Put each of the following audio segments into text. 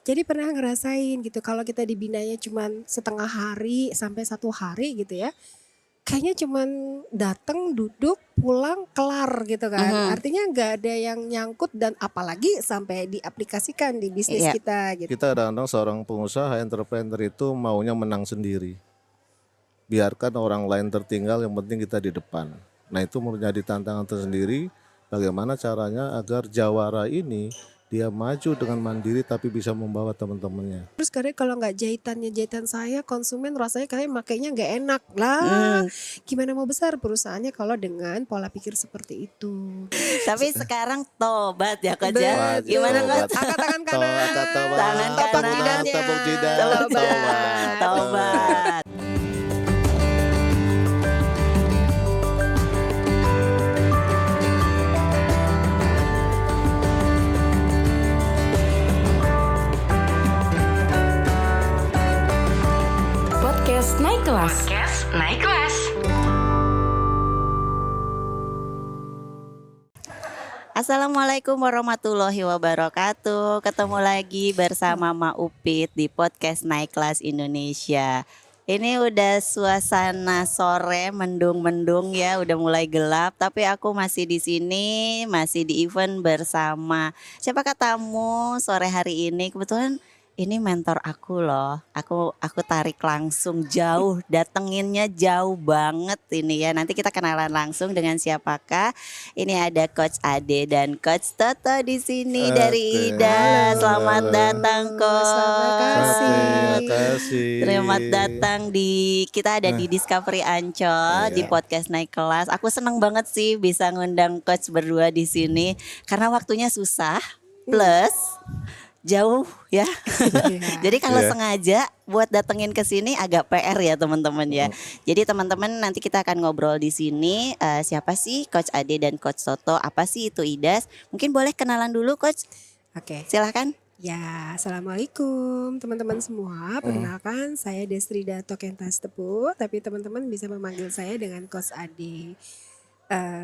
Jadi pernah ngerasain gitu kalau kita dibinanya cuman setengah hari sampai 1 hari gitu ya. Kayaknya cuman datang, duduk, pulang, kelar gitu kan. Mhm. Artinya nggak ada yang nyangkut dan apalagi sampai diaplikasikan di bisnis Iya. kita gitu. Kita kadang-kadang seorang pengusaha entrepreneur itu maunya menang sendiri. Biarkan orang lain tertinggal, yang penting kita di depan. Nah, itu menjadi tantangan tersendiri. Bagaimana caranya agar jawara ini dia maju dengan mandiri tapi bisa membawa teman-temannya. Terus kadang kalau nggak jahitan saya, konsumen rasanya kayak makainya nggak enak lah. Gimana mau besar perusahaannya kalau dengan pola pikir seperti itu. Tapi sekarang tobat ya Coach ya. Betul. Gimana Tobat. Coach? Angkat tangan kanan. Angkat tangan, Tangan tepuk kanan. tangan, tepuk jidat, Tobat. Tobat. Podcast Naik Kelas. Podcast Naik Kelas. Assalamualaikum warahmatullahi wabarakatuh. Ketemu lagi bersama Ma Upit di Podcast Naik Kelas Indonesia. Ini udah suasana sore mendung-mendung ya, udah mulai gelap. Tapi aku masih di sini, masih di event bersama siapa katamu sore hari ini. Kebetulan ini mentor aku loh. Aku tarik langsung jauh, datenginnya jauh banget ini ya. Nanti kita kenalan langsung dengan siapakah. Ini ada Coach Ade dan Coach Toto di sini dari Oke. IDA. Halo. Selamat datang Coach. Terima kasih. Terima kasih. Selamat datang kita ada di Discovery Ancol di podcast Naik Kelas. Aku seneng banget sih bisa ngundang Coach berdua di sini karena waktunya susah plus jauh ya. Jadi kalau sengaja buat datengin ke sini agak PR ya teman-teman ya. Jadi teman-teman nanti kita akan ngobrol di sini siapa sih Coach Ade dan Coach Toto, apa sih itu IDAS? Mungkin boleh kenalan dulu Coach. Oke. Silahkan. Ya, assalamualaikum teman-teman semua. Perkenalkan saya Destrida Tokentas Tepu, tapi teman-teman bisa memanggil saya dengan Coach Ade.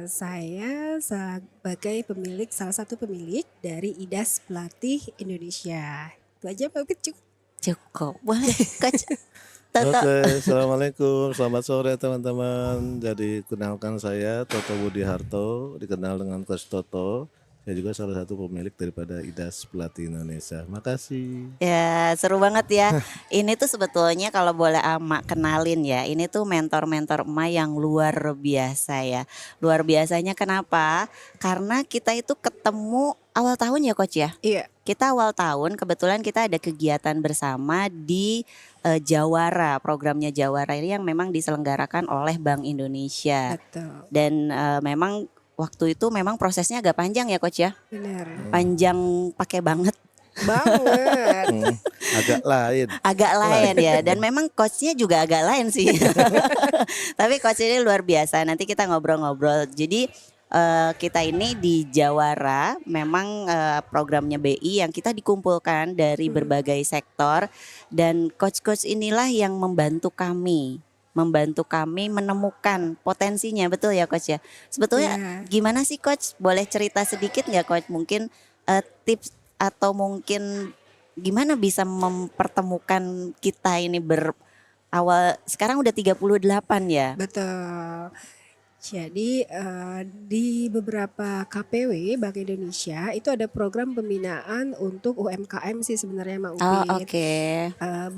Saya sebagai salah satu pemilik dari IDAS Pelatih Indonesia. Itu aja Pak Upit, cukup. Cukup. Boleh Coach Toto. Oke, assalamualaikum, selamat sore teman-teman. Jadi kenalkan saya Toto Budi Harto, dikenal dengan Coach Toto. Saya juga salah satu pemilik daripada IDAS Pelatih Indonesia. Makasih. Ya seru banget ya. Ini tuh sebetulnya kalau boleh Ama kenalin ya, ini tuh mentor-mentor emak yang luar biasa ya. Luar biasanya kenapa? Karena kita itu ketemu awal tahun ya Coach ya. Iya. Kita awal tahun kebetulan kita ada kegiatan bersama di Jawara, programnya Jawara ini yang memang diselenggarakan oleh Bank Indonesia. Betul. Dan memang waktu itu memang prosesnya agak panjang ya Coach ya. Benar. Panjang pakai banget. Banget. Agak lain. Agak lain ya, dan memang coachnya juga agak lain sih. Tapi coach ini luar biasa. Nanti kita ngobrol-ngobrol. Jadi kita ini di Jawara memang programnya BI yang kita dikumpulkan dari berbagai sektor, dan coach-coach inilah yang membantu kami menemukan potensinya, betul ya Coach ya. Sebetulnya gimana sih Coach? Boleh cerita sedikit nggak Coach? Mungkin tips atau mungkin gimana bisa mempertemukan kita ini berawal sekarang udah 38 ya. Betul. Jadi di beberapa KPW Bank Indonesia itu ada program pembinaan untuk UMKM sih sebenarnya Mak Oh Upit. oke.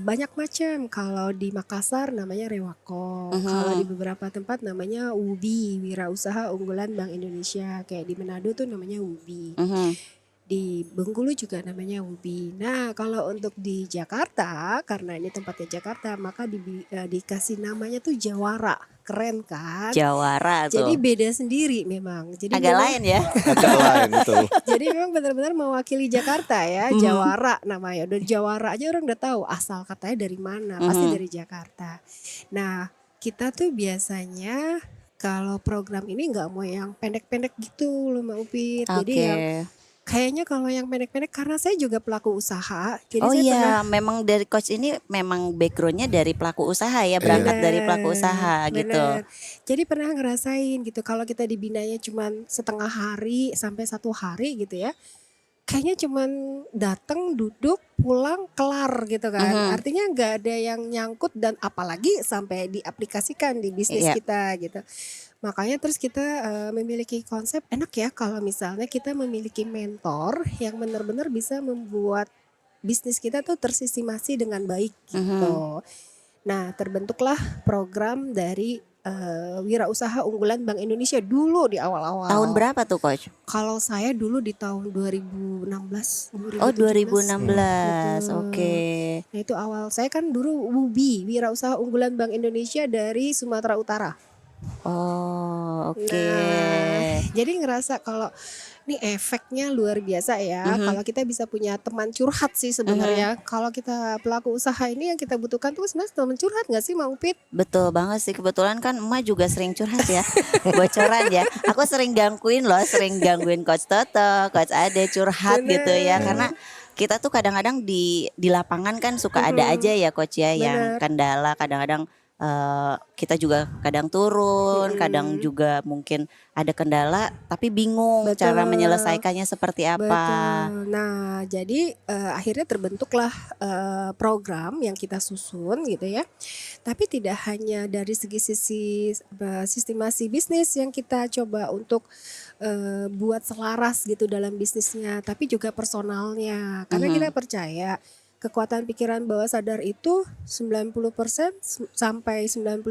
Banyak macam. Kalau di Makassar namanya Rewako, kalau di beberapa tempat namanya WUBI, Wirausaha Unggulan Bank Indonesia. Kayak di Manado tuh namanya WUBI. Di Bengkulu juga namanya WUBI. Nah kalau untuk di Jakarta, karena ini tempatnya Jakarta, maka dikasih namanya tuh Jawara. Keren kan? Jawara tuh. Jadi beda sendiri memang. Jadi agak memang, lain ya. Agak lain betul. jadi memang benar-benar mewakili Jakarta ya. Jawara namanya. Udah Jawara aja orang udah tahu asal katanya dari mana. Pasti dari Jakarta. Nah kita tuh biasanya kalau program ini nggak mau yang pendek-pendek gitu loh Mbak Upit. Jadi yang kayaknya kalau yang pendek-pendek karena saya juga pelaku usaha. Jadi Oh saya iya, memang dari coach ini memang backgroundnya dari pelaku usaha ya, berangkat dari pelaku usaha gitu. Bener. Jadi pernah ngerasain gitu kalau kita dibinanya cuman setengah hari sampai 1 hari gitu ya. Kayaknya cuman datang, duduk, pulang kelar gitu kan. Artinya nggak ada yang nyangkut dan apalagi sampai diaplikasikan di bisnis Iya. kita gitu. Makanya terus kita memiliki konsep enak ya kalau misalnya kita memiliki mentor yang benar-benar bisa membuat bisnis kita tuh tersistemasi dengan baik gitu. Nah, terbentuklah program dari Wirausaha Unggulan Bank Indonesia dulu di awal-awal. Tahun berapa tuh Coach? Kalau saya dulu di tahun 2016, Oh 2017. 2016, Betul. oke. Nah itu awal saya kan dulu WUBI, Wirausaha Unggulan Bank Indonesia dari Sumatera Utara. Oh oke. Nah, jadi ngerasa kalau ini efeknya luar biasa ya. Kalau kita bisa punya teman curhat sih sebenarnya. Kalau kita pelaku usaha ini yang kita butuhkan tuh sebenarnya teman curhat nggak sih, Mang Upit? Betul banget sih, kebetulan kan emak juga sering curhat ya. Bocoran ya. Aku sering gangguin loh, sering gangguin Coach Toto, Coach Ade curhat gitu ya. Karena kita tuh kadang-kadang di lapangan kan suka ada aja ya Coach ya yang Bener. kendala, kadang-kadang kita juga kadang turun, kadang juga mungkin ada kendala tapi bingung cara Betul. menyelesaikannya seperti apa. Betul. Nah, jadi akhirnya terbentuklah program yang kita susun gitu ya. Tapi tidak hanya dari sisi sistemasi bisnis yang kita coba untuk buat selaras gitu dalam bisnisnya, tapi juga personalnya. Karena kita percaya kekuatan pikiran bawah sadar itu 90% sampai 95%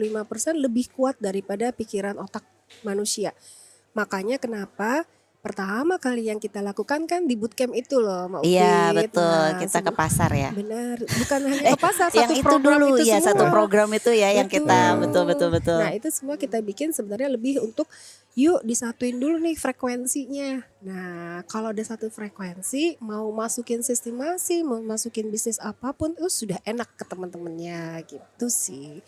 lebih kuat daripada pikiran otak manusia. Makanya kenapa pertama kali yang kita lakukan kan di bootcamp itu loh, Mbak Iya Upit. betul, Nah, kita ke pasar ya. benar, bukan hanya ke pasar, Yang satu itu program dulu itu ya, semua. satu program itu ya yang kita betul. Nah itu semua kita bikin sebenarnya lebih untuk yuk disatuin dulu nih frekuensinya. Nah kalau udah satu frekuensi mau masukin sistemasi, mau masukin bisnis apapun sudah enak ke teman-temannya gitu sih.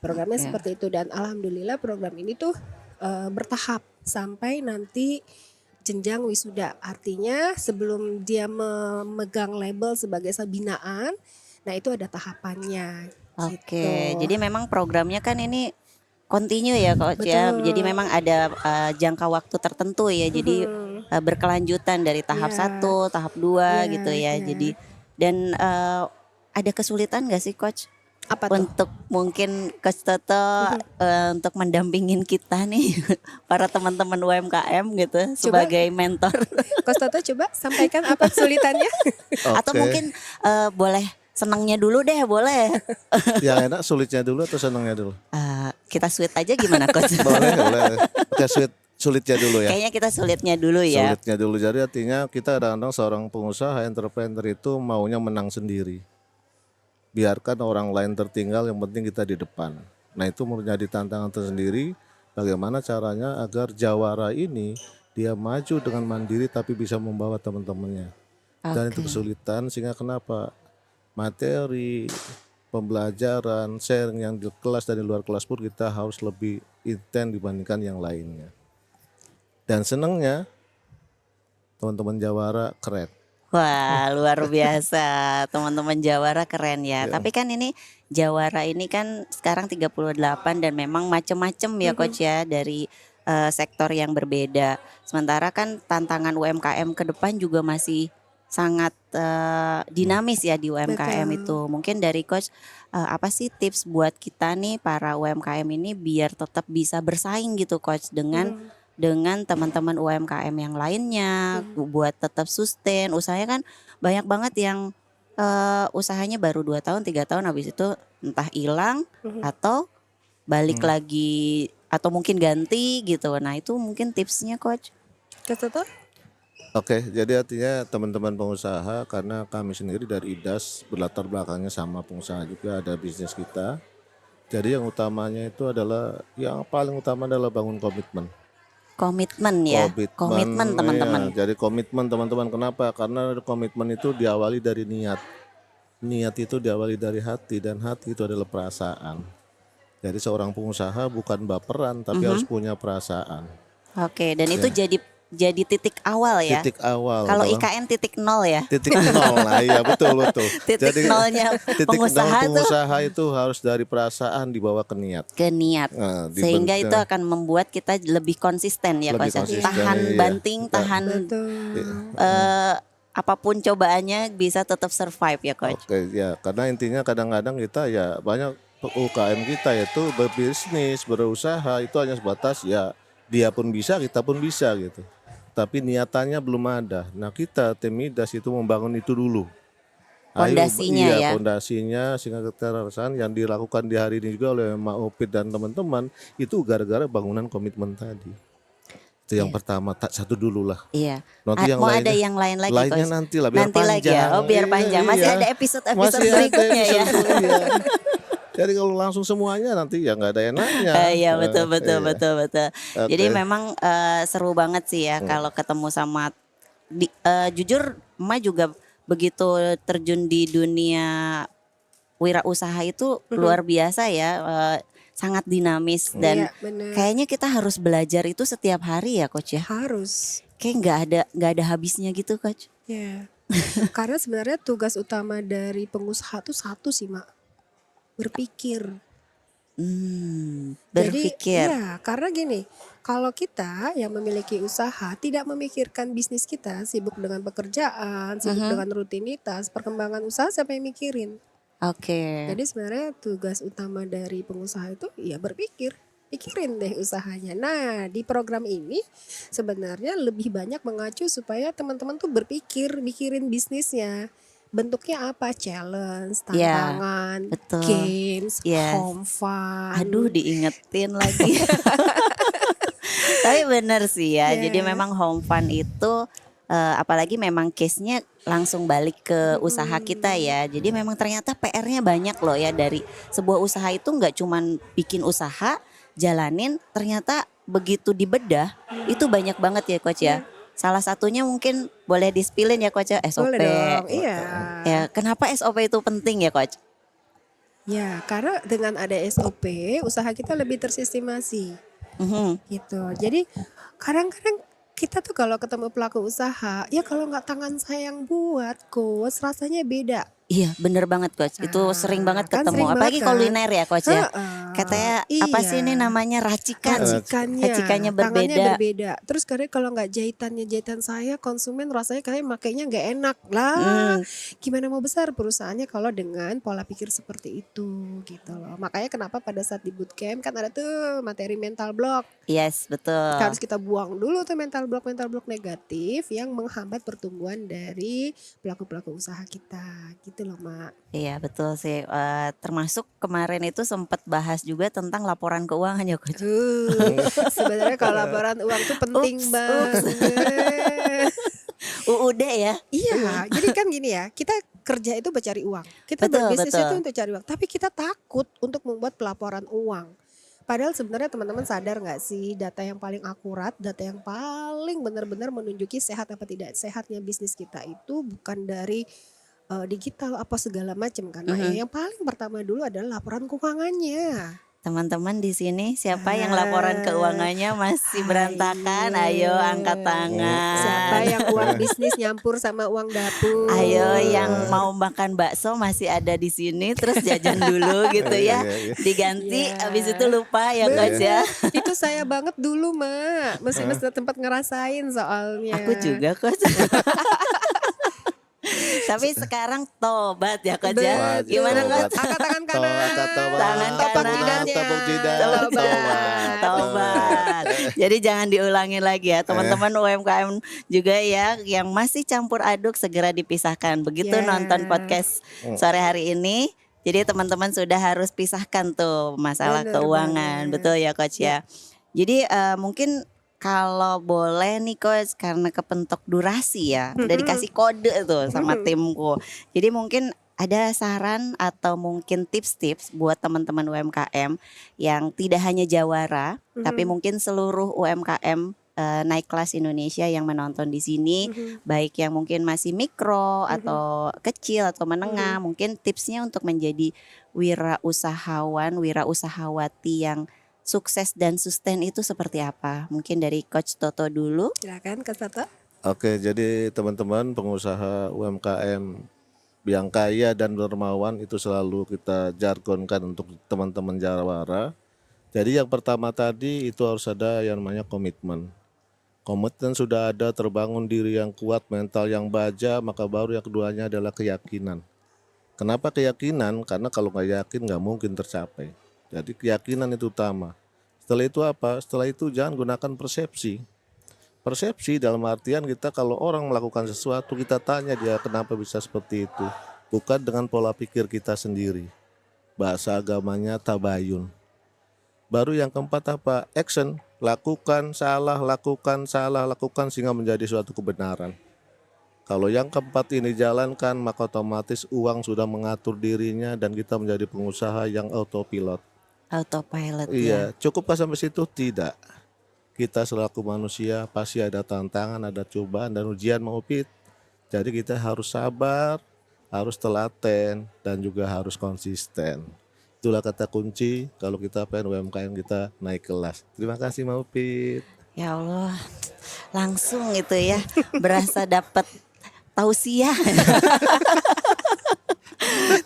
Programnya Oke. seperti itu dan alhamdulillah program ini tuh bertahap sampai nanti jenjang wisuda. Artinya sebelum dia memegang label sebagai binaan, nah itu ada tahapannya. Oke, Gitu. jadi memang programnya kan ini continue ya Coach ya. Betul. Jadi memang ada jangka waktu tertentu ya. Jadi berkelanjutan dari tahap Iya. 1, tahap 2 Iya, gitu ya. iya. Jadi dan ada kesulitan gak sih Coach Apa tuh? untuk mungkin Coach Toto untuk mendampingin kita nih para teman-teman UMKM gitu sebagai mentor Coach Toto coba sampaikan apa kesulitannya? atau mungkin boleh senangnya dulu deh boleh. Yang enak sulitnya dulu atau senangnya dulu? Kita sweet aja gimana Coach? Boleh. Kita sulitnya dulu ya. Kayaknya kita sulitnya dulu ya. Sulitnya dulu, jadi artinya kita kadang-kadang seorang pengusaha entrepreneur itu maunya menang sendiri. Biarkan orang lain tertinggal, yang penting kita di depan. Nah itu menjadi tantangan tersendiri. Bagaimana caranya agar jawara ini dia maju dengan mandiri tapi bisa membawa teman-temannya. Dan itu kesulitan sehingga kenapa materi, pembelajaran, sharing yang di kelas dan di luar kelas pun kita harus lebih intens dibandingkan yang lainnya. Dan senangnya teman-teman jawara keren. Wah luar biasa, teman-teman Jawara keren ya. Tapi kan ini Jawara ini kan sekarang 38 dan memang macem-macem ya Coach ya dari sektor yang berbeda. Sementara kan tantangan UMKM ke depan juga masih sangat dinamis ya di UMKM Betul. itu. Mungkin dari Coach apa sih tips buat kita nih para UMKM ini biar tetap bisa bersaing gitu Coach dengan teman-teman UMKM yang lainnya buat tetap sustain. Usahanya kan banyak banget yang usahanya baru 2 tahun 3 tahun habis itu entah hilang atau balik lagi atau mungkin ganti gitu. Nah itu mungkin tipsnya Coach. Coach Toto? Oke, jadi artinya teman-teman pengusaha, karena kami sendiri dari IDAS berlatar belakangnya sama pengusaha juga, ada bisnis kita. Jadi yang utamanya itu adalah, yang paling utama adalah bangun komitmen. Komitmen ya, komitmen teman-teman. Iya, jadi komitmen teman-teman, kenapa? Karena komitmen itu diawali dari niat. Niat itu diawali dari hati, dan hati itu adalah perasaan. Jadi seorang pengusaha bukan baperan tapi harus punya perasaan. Oke, dan itu jadi titik awal ya. Titik awal. Kalau IKN titik nol ya. Titik nol lah, iya betul. Titik nolnya pengusaha tuh pengusaha itu harus dari perasaan dibawa ke niat. ke niat. Nah, Sehingga itu akan membuat kita lebih konsisten ya Lebih Coach. konsisten, Tahan iya. banting, tahan Betul. apapun cobaannya bisa tetap survive ya Coach. Oke ya, karena intinya kadang-kadang kita ya banyak UKM kita itu berbisnis, berusaha itu hanya sebatas ya dia pun bisa, kita pun bisa gitu. Tapi niatannya belum ada. Nah kita tim Midas itu membangun itu dulu. Pondasinya ya. Pondasinya sehingga keterasaan yang dilakukan di hari ini juga oleh Mak Upit dan teman-teman itu gara-gara bangunan komitmen tadi. Itu yang pertama, tak satu dulu lah. Iya. Nanti yang Mau lainnya, ada yang lain lagi lainnya Coach? nanti lah biar Nanti panjang. lagi ya. Oh biar panjang. Masih Iya. ada episode-episode Masih ada berikutnya ya. episode, iya. Jadi kalau langsung semuanya nanti ya nggak ada enaknya. Iya betul Iya. betul. Oke. Jadi memang seru banget sih ya kalau ketemu sama jujur emak juga begitu terjun di dunia wirausaha itu luar biasa ya, sangat dinamis dan Iya, bener. kayaknya kita harus belajar itu setiap hari ya Coach ya. Harus. Kayak nggak ada habisnya gitu Coach. Ya. Karena sebenarnya tugas utama dari pengusaha tuh satu sih, Mak. Berpikir. Berpikir. Jadi, ya, karena gini, kalau kita yang memiliki usaha tidak memikirkan bisnis kita, sibuk dengan pekerjaan, sibuk dengan rutinitas, perkembangan usaha siapa yang mikirin? Oke. Jadi sebenarnya tugas utama dari pengusaha itu ya berpikir, pikirin deh usahanya. Nah, di program ini sebenarnya lebih banyak mengacu supaya teman-teman tuh berpikir, mikirin bisnisnya. Bentuknya apa? Challenge, Ya, tantangan, betul. games, Yes. home fun. Aduh diingetin lagi. Tapi bener sih ya. Yes. Jadi memang home fun itu apalagi memang case-nya langsung balik ke usaha kita ya. Jadi memang ternyata PR-nya banyak loh ya dari sebuah usaha itu nggak cuman bikin usaha, jalanin, ternyata begitu dibedah itu banyak banget ya Coach ya. Salah satunya mungkin boleh di-spillin ya Coach ya, SOP. Boleh dong, iya. Ya, kenapa SOP itu penting ya Coach? Ya, karena dengan ada SOP, usaha kita lebih tersistemasi. Gitu. Jadi kadang-kadang kita tuh kalau ketemu pelaku usaha, ya kalau nggak tangan saya yang buat, Coach, rasanya beda. Iya bener banget Coach, itu Nah, sering banget kan ketemu, sering apalagi banget kan? kuliner ya Coach ya. Heeh, Katanya apa sih ini iya. namanya racikan, Racikannya, racikannya tangannya berbeda. berbeda. Terus kadang kalau nggak jahitan saya, konsumen rasanya kayak makainya nggak enak lah. Gimana mau besar perusahaannya kalau dengan pola pikir seperti itu gitu loh. Makanya kenapa pada saat di bootcamp kan ada tuh materi mental block. Yes betul. Harus kita buang dulu tuh mental block negatif yang menghambat pertumbuhan dari pelaku-pelaku usaha kita gitu loh Mak. Iya betul sih. Termasuk kemarin itu sempat bahas juga tentang laporan keuangan ya Coach. Sebenarnya kalau laporan uang tuh penting Ups. banget. UUD ya. Iya, jadi kan gini ya, kita kerja itu mencari uang. Kita Betul, berbisnis betul. itu untuk cari uang, tapi kita takut untuk membuat pelaporan uang. Padahal sebenarnya teman-teman sadar nggak sih data yang paling akurat, data yang paling benar-benar menunjuki sehat apa tidak sehatnya bisnis kita itu bukan dari digital apa segala macam kan. Nah, yang paling pertama dulu adalah laporan keuangannya. Teman-teman di sini siapa yang laporan keuangannya masih berantakan? Ayo angkat tangan. Siapa yang uang bisnis nyampur sama uang dapur? Ayo yang mau makan bakso masih ada di sini terus jajan dulu gitu ya. Iya. Diganti Iya. habis itu lupa ya Coach ya. Itu saya banget dulu Mak, mesti tempat ngerasain soalnya. Aku juga Coach. Tapi sekarang tobat ya Coach ya. Betul. Gimana Coach? Angkat tangan kanan. Tangan Tepuk kanan. jidatnya. Tepuk jidat. Tobat. Jadi jangan diulangi lagi ya teman-teman UMKM juga ya yang masih campur aduk segera dipisahkan. Begitu Yeah. nonton podcast sore hari ini. Jadi teman-teman sudah harus pisahkan tuh masalah Bener keuangan. banget. Betul ya Coach ya. Jadi mungkin kalau boleh nih Coach karena kepentok durasi ya. Udah dikasih kode tuh sama timku. Jadi mungkin ada saran atau mungkin tips-tips buat teman-teman UMKM yang tidak hanya Jawara, tapi mungkin seluruh UMKM naik kelas Indonesia yang menonton di sini, baik yang mungkin masih mikro atau kecil atau menengah, mungkin tipsnya untuk menjadi wirausahawan, wirausahawati yang sukses dan sustain itu seperti apa? Mungkin dari Coach Toto dulu. Silakan Kak Toto. Oke, jadi teman-teman pengusaha UMKM yang kaya dan dermawan itu selalu kita jargonkan untuk teman-teman Jawara. Jadi yang pertama tadi itu harus ada yang namanya komitmen. Komitmen sudah ada, terbangun diri yang kuat, mental yang baja, maka baru yang keduanya adalah keyakinan. Kenapa keyakinan? Karena kalau nggak yakin nggak mungkin tercapai. Jadi keyakinan itu utama. Setelah itu apa? Setelah itu jangan gunakan persepsi. Persepsi dalam artian kita kalau orang melakukan sesuatu kita tanya dia kenapa bisa seperti itu. Bukan dengan pola pikir kita sendiri. Bahasa agamanya tabayun. Baru yang keempat apa? Action. Lakukan, salah, lakukan sehingga menjadi suatu kebenaran. Kalau yang keempat ini jalankan, maka otomatis uang sudah mengatur dirinya dan kita menjadi pengusaha yang autopilot. Autopilot ya. Iya, cukupkah sampai situ? Tidak. Kita selaku manusia pasti ada tantangan, ada cobaan dan ujian mau Upit. Jadi kita harus sabar, harus telaten dan juga harus konsisten. Itulah kata kunci kalau kita pengen UMKM kita naik kelas. Terima kasih Mbak Upit. Ya Allah, langsung itu ya berasa dapat tausiah.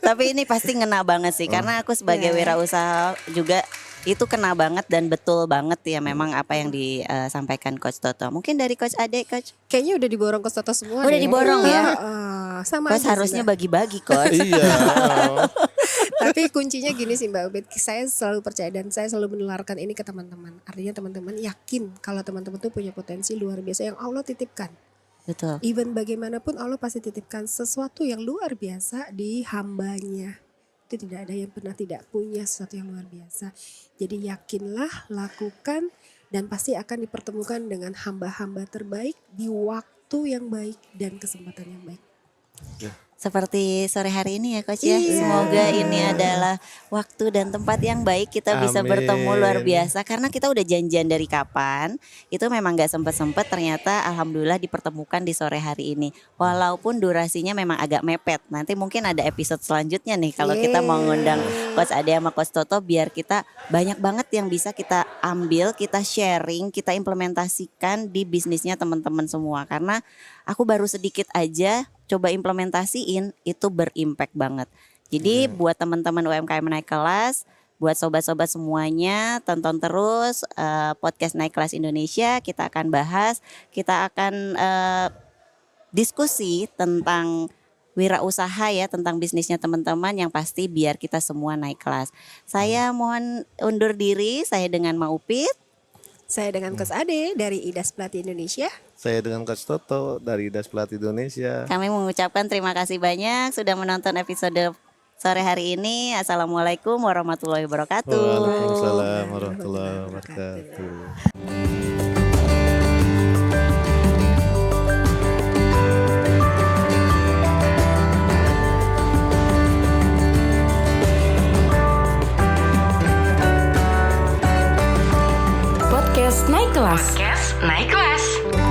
Tapi ini pasti ngena banget sih karena aku sebagai wirausaha juga itu kena banget dan betul banget ya memang apa yang disampaikan Coach Toto. Mungkin dari Coach Ade, Coach. Kayaknya udah diborong Coach Toto semua. Udah deh. diborong ya? Sama Coach aja harusnya sih, Mbak. bagi-bagi Coach. Iya. Tapi kuncinya gini sih Mbak Ubed, saya selalu percaya dan saya selalu menularkan ini ke teman-teman. Artinya teman-teman yakin kalau teman-teman tuh punya potensi luar biasa yang Allah titipkan. Betul. Even bagaimanapun Allah pasti titipkan sesuatu yang luar biasa di hambanya. Itu tidak ada yang pernah tidak punya sesuatu yang luar biasa. Jadi yakinlah, lakukan dan pasti akan dipertemukan dengan hamba-hamba terbaik di waktu yang baik dan kesempatan yang baik. Seperti sore hari ini ya Coach ya. Iya. Semoga ini adalah waktu dan tempat yang baik kita bisa Amin. bertemu luar biasa. Karena kita udah janjian dari kapan. Itu memang gak sempet-sempet ternyata alhamdulillah dipertemukan di sore hari ini. Walaupun durasinya memang agak mepet. Nanti mungkin ada episode selanjutnya nih. Kalau kita mau ngundang Coach Ade sama Coach Toto. Biar kita banyak banget yang bisa kita ambil, kita sharing, kita implementasikan di bisnisnya teman-teman semua. Karena aku baru sedikit aja coba implementasiin itu berimpact banget. Jadi buat teman-teman UMKM naik kelas, buat sobat-sobat semuanya tonton terus podcast Naik Kelas Indonesia. Kita akan bahas, kita akan diskusi tentang wirausaha ya, tentang bisnisnya teman-teman yang pasti biar kita semua naik kelas. Saya mohon undur diri, saya dengan Ma Upit. Saya dengan Coach Ade dari IDAS Pelatih Indonesia. Saya dengan Coach Toto dari IDAS Pelatih Indonesia. Kami mengucapkan terima kasih banyak sudah menonton episode sore hari ini. Assalamualaikum warahmatullahi wabarakatuh. Waalaikumsalam warahmatullahi wabarakatuh. Podcast Naik Kelas.